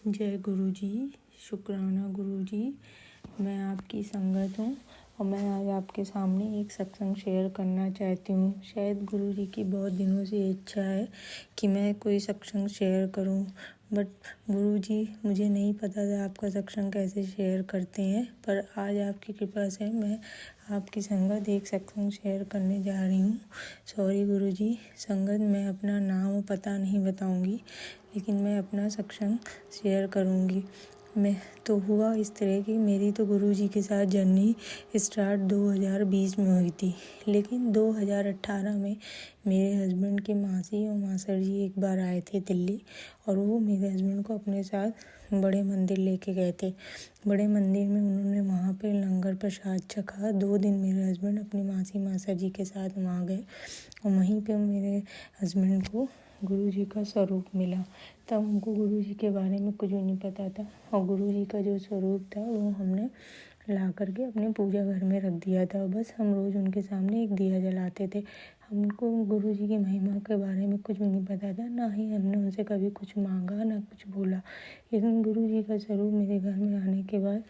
जय गुरु जी। शुक्राना गुरु जी। मैं आपकी संगत हूँ और मैं आज आपके सामने एक सत्संग शेयर करना चाहती हूँ। शायद गुरु जी की बहुत दिनों से इच्छा है कि मैं कोई सत्संग शेयर करूँ, बट गुरु जी मुझे नहीं पता था आपका सत्संग कैसे शेयर करते हैं। पर आज आपकी कृपा से मैं आपकी संगत एक सत्संग शेयर करने जा रही हूँ। सॉरी गुरु जी, संगत मैं अपना नाम पता नहीं बताऊँगी, लेकिन मैं अपना सत्संग शेयर करूँगी। मैं तो हुआ इस तरह की, मेरी तो गुरु जी के साथ जर्नी स्टार्ट 2020 में हुई थी, लेकिन 2018 में मेरे हस्बैंड के मासी और मासर जी एक बार आए थे दिल्ली, और वो मेरे हस्बैंड को अपने साथ बड़े मंदिर लेके गए थे। बड़े मंदिर में उन्होंने वहाँ पे लंगर प्रसाद चखा। 2 दिन मेरे हस्बैंड अपनी मासी मासर जी के साथ वहाँ गए और वहीं पे मेरे हस्बैंड को गुरु जी का स्वरूप मिला। तब हमको गुरु जी के बारे में कुछ भी नहीं पता था, और गुरु जी का जो स्वरूप था वो हमने ला करके अपने पूजा घर में रख दिया था। बस हम रोज़ उनके सामने एक दिया जलाते थे। हमको गुरु जी की महिमा के बारे में कुछ भी नहीं पता था, ना ही हमने उनसे कभी कुछ मांगा ना कुछ बोला। लेकिन गुरु जी का स्वरूप मेरे घर में आने के बाद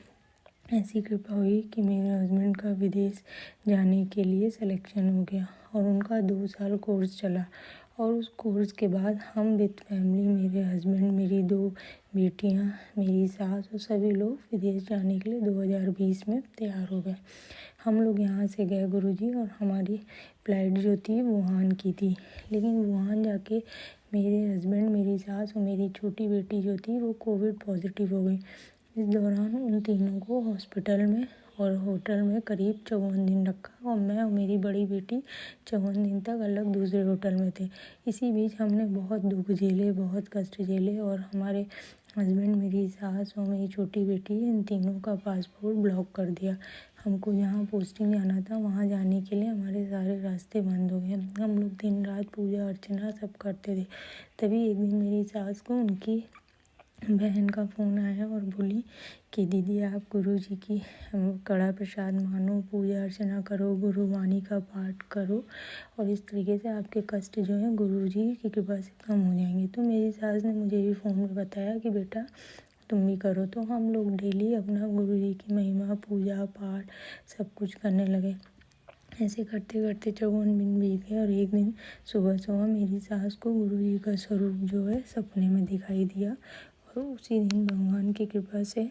ऐसी कृपा हुई कि मेरे हस्बैंड का विदेश जाने के लिए सिलेक्शन हो गया, और उनका 2 साल कोर्स चला। और उस कोर्स के बाद हम विद फैमिली, मेरे हस्बैंड, मेरी 2 बेटियां, मेरी सास और सभी लोग विदेश जाने के लिए 2020 में तैयार हो गए। हम लोग यहाँ से गए गुरु जी, और हमारी फ्लाइट जो थी वुहान की थी। लेकिन वुहान जाके मेरे हस्बैंड, मेरी सास और मेरी छोटी बेटी जो थी वो कोविड पॉजिटिव हो गई। इस दौरान उन तीनों को हॉस्पिटल में और होटल में करीब 54 दिन रखा, और मैं और मेरी बड़ी बेटी 54 दिन तक अलग दूसरे होटल में थे। इसी बीच हमने बहुत दुख झेले, बहुत कष्ट झेले, और हमारे हस्बैंड, मेरी सास और मेरी छोटी बेटी, इन तीनों का पासपोर्ट ब्लॉक कर दिया। हमको जहाँ पोस्टिंग जाना था वहाँ जाने के लिए हमारे सारे रास्ते बंद हो गए। हम लोग दिन रात पूजा अर्चना सब करते थे। तभी एक दिन मेरी सास को उनकी बहन का फ़ोन आया और बोली कि दीदी आप गुरु जी की कड़ा प्रसाद मानो, पूजा अर्चना करो, गुरुवाणी का पाठ करो, और इस तरीके से आपके कष्ट जो हैं गुरु जी की कृपा से कम हो जाएंगे। तो मेरी सास ने मुझे भी फ़ोन में बताया कि बेटा तुम भी करो। तो हम लोग डेली अपना गुरु जी की महिमा, पूजा पाठ सब कुछ करने लगे। ऐसे करते करते 54 दिन बीत गए, और एक दिन सुबह सुबह मेरी सास को गुरु जी का स्वरूप जो है सपने में दिखाई दिया। और उसी दिन भगवान की कृपा से,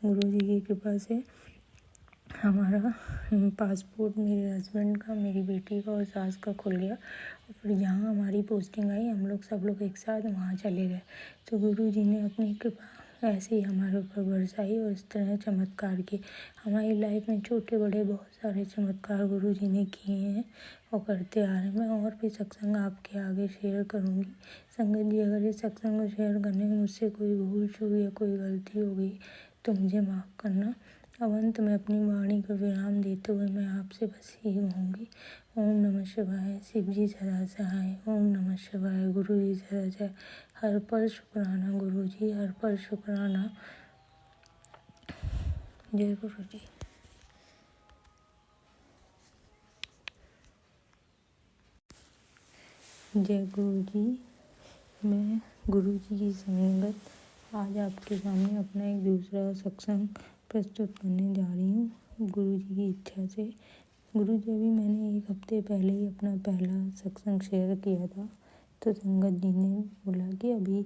गुरु जी की कृपा से हमारा पासपोर्ट मेरे हस्बैंड का, मेरी बेटी का और सास का खुल गया। और फिर जहाँ हमारी पोस्टिंग आई हम लोग सब लोग एक साथ वहाँ चले गए। तो गुरु जी ने अपनी कृपा ऐसे ही हमारे ऊपर बरसाई, और इस तरह चमत्कार किए। हमारी लाइफ में छोटे बड़े बहुत सारे चमत्कार गुरु जी ने किए हैं और करते आ रहे हैं। मैं और भी सत्संग आपके आगे शेयर करूँगी। संगत जी, अगर इस सत्संग को शेयर करने में मुझसे कोई भूल चूक या कोई गलती हो गई तो मुझे माफ़ करना। अब अंत में अपनी वाणी को विराम देते हुए मैं आपसे बस यही कहूँगी, ओम नमः शिवाय, शिव जी सदा सहाय। ओम नमः शिवाय, गुरु जी सदा जय। हर पल शुक्राना गुरु जी, हर पल शुक्राना। जय गुरु जी। जय गुरु जी। मैं गुरु जी की संगत आज आपके सामने अपना एक दूसरा सत्संग प्रस्तुत करने जा रही हूँ। गुरु जी की इच्छा से, गुरु जी अभी मैंने 1 हफ्ते पहले ही अपना पहला सत्संग शेयर किया था, तो संगत जी ने बोला कि अभी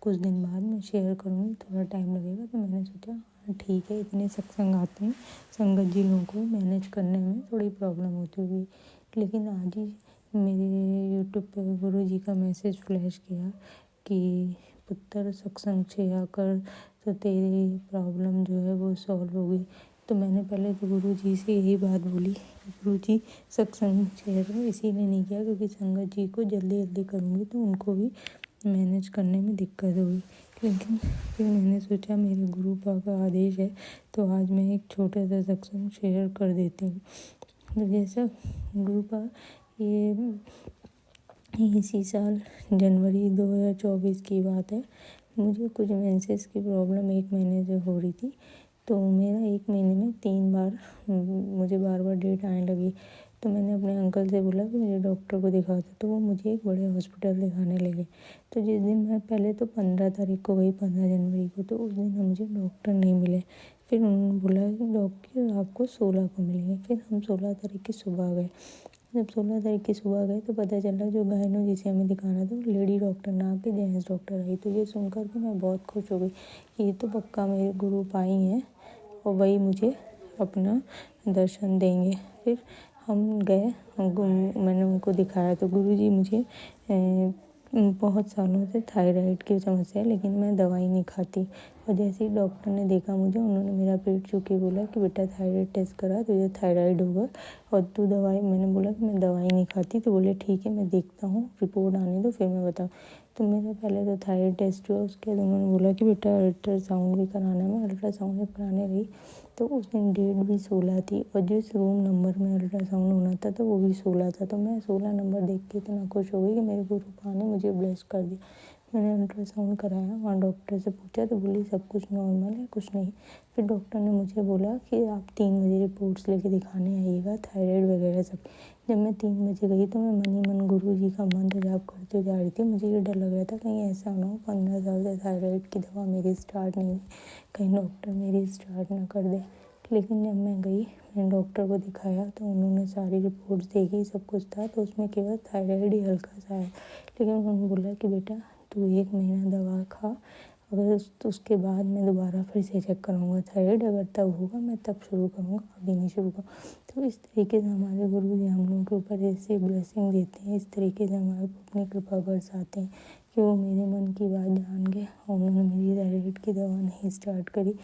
कुछ दिन बाद मैं शेयर करूँगी, थोड़ा टाइम लगेगा। तो मैंने सोचा हाँ ठीक है, इतने सत्संग आते हैं, संगत जी लोगों को मैनेज करने में थोड़ी प्रॉब्लम होती होगी। लेकिन आज ही मेरे यूट्यूब पर गुरु जी का मैसेज फ्लैश किया कि पुत्र सत्संग शेयर कर तो तेरी प्रॉब्लम जो है वो सॉल्व होगी। तो मैंने पहले तो गुरु जी से यही बात बोली, गुरु जी सत्संग शेयर इसीलिए नहीं किया क्योंकि संगत जी को जल्दी जल्दी करूँगी तो उनको भी मैनेज करने में दिक्कत होगी। लेकिन फिर मैंने सोचा मेरे गुरु पापा का आदेश है, तो आज मैं एक छोटा सा सत्संग शेयर कर देती हूँ। तो जैसा गुरु का ये इसी साल जनवरी 2024 की बात है, मुझे कुछ मेंसेस की प्रॉब्लम 1 महीने से हो रही थी। तो मेरा 1 महीने में 3 बार मुझे बार बार डेट आने लगी। तो मैंने अपने अंकल से बोला कि मुझे डॉक्टर को दिखा दो, तो वो मुझे एक बड़े हॉस्पिटल दिखाने ले गए। तो जिस दिन मैं पहले तो 15 तारीख को गई, 15 जनवरी को, तो उस दिन मुझे डॉक्टर नहीं मिले। फिर उन्होंने बोला कि डॉक्टर आपको 16 को मिलेंगे। फिर हम 16 तारीख की सुबह गए। जब 16 तारीख की सुबह गए तो पता चला जो गायनो जिसे हमें दिखाना था वो लेडी डॉक्टर ना के जेंट्स डॉक्टर आई। तो ये सुनकर के मैं बहुत खुश हो गई कि ये तो पक्का मेरे गुरु पाई हैं और वही मुझे अपना दर्शन देंगे। फिर हम गए, मैंने उनको दिखाया तो गुरुजी मुझे बहुत सालों से थायराइड की समस्या है, लेकिन मैं दवाई नहीं खाती। और जैसे ही डॉक्टर ने देखा मुझे, उन्होंने मेरा पेट छू के बोला कि बेटा थायराइड टेस्ट करा, तुझे थायराइड होगा और तू दवाई, मैंने बोला कि मैं दवाई नहीं खाती। तो बोले ठीक है, मैं देखता हूँ, रिपोर्ट आने दो फिर मैं बताऊँ। तो मेरा पहले तो थायराइड टेस्ट हुआ, उसके बाद उन्होंने बोला कि बेटा अल्ट्रासाउंड भी कराना है। मैं अल्ट्रासाउंड भी कराने गई तो उस दिन डेट भी 16 थी और जिस रूम नंबर में अल्ट्रासाउंड होना था तो वो भी 16 था। तो मैं 16 नंबर देख के इतना खुश हो गई कि मेरे गुरु पा ने मुझे ब्लेस कर दिया। मैंने अल्ट्रासाउंड कराया, वहाँ डॉक्टर से पूछा तो बोली सब कुछ नॉर्मल है, कुछ नहीं। फिर डॉक्टर ने मुझे बोला कि आप 3 बजे रिपोर्ट्स लेके दिखाने आइएगा, थायराइड वगैरह सब। जब मैं 3 बजे गई तो मैं मन ही मन गुरु जी का मंत्र जाप करते जा रही थी। मुझे ये डर लग रहा था कहीं ऐसा ना हो 15 साल से थायराइड की दवा मेरी स्टार्ट नहीं हुई, कहीं डॉक्टर मेरी स्टार्ट ना कर दे। लेकिन जब मैं गई, मैंने डॉक्टर को दिखाया तो उन्होंने सारी रिपोर्ट्स देखी, सब कुछ था, तो उसमें केवल थायराइड ही हल्का सा है। लेकिन उन्होंने बोला कि बेटा तू 1 महीना दवा खा, अगर उसके बाद मैं दोबारा फिर से चेक कराऊंगा थायराइड, अगर तब होगा मैं तब शुरू करूँगा, अभी नहीं शुरू करूँ। तो इस तरीके से हमारे गुरु जी हम लोगों के ऊपर ऐसे ब्लेसिंग देते हैं, इस तरीके से हमारे ऊपर अपनी कृपा बरसाते हैं कि वो मेरे मन की बात जान गए और उन्होंने मेरी थायराइड की दवा नहीं स्टार्ट करी।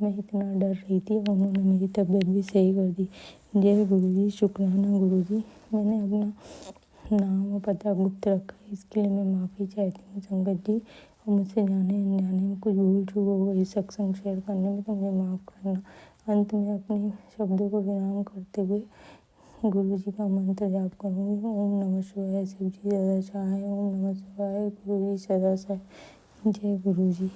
मैं इतना डर रही थी और उन्होंने मेरी तबीयत भी सही कर दी। जय गुरुजी, शुक्राना गुरुजी। मैंने अपना नाम और पता गुप्त रखा, इसके लिए मैं माफ़ी चाहती हूँ संगत जी। और मुझसे जाने अनजाने में कुछ भूल चूक हो गई सत्संग शेयर करने में तो मुझे माफ़ करना। अंत में अपने शब्दों को विराम करते हुए गुरु जी का मंत्र जाप करूँगी। ओम नमः शिवाय, शिव जी सदा सहाय। ओम नमः शिवाय, गुरु जी सदा सहाय। जय गुरु जी।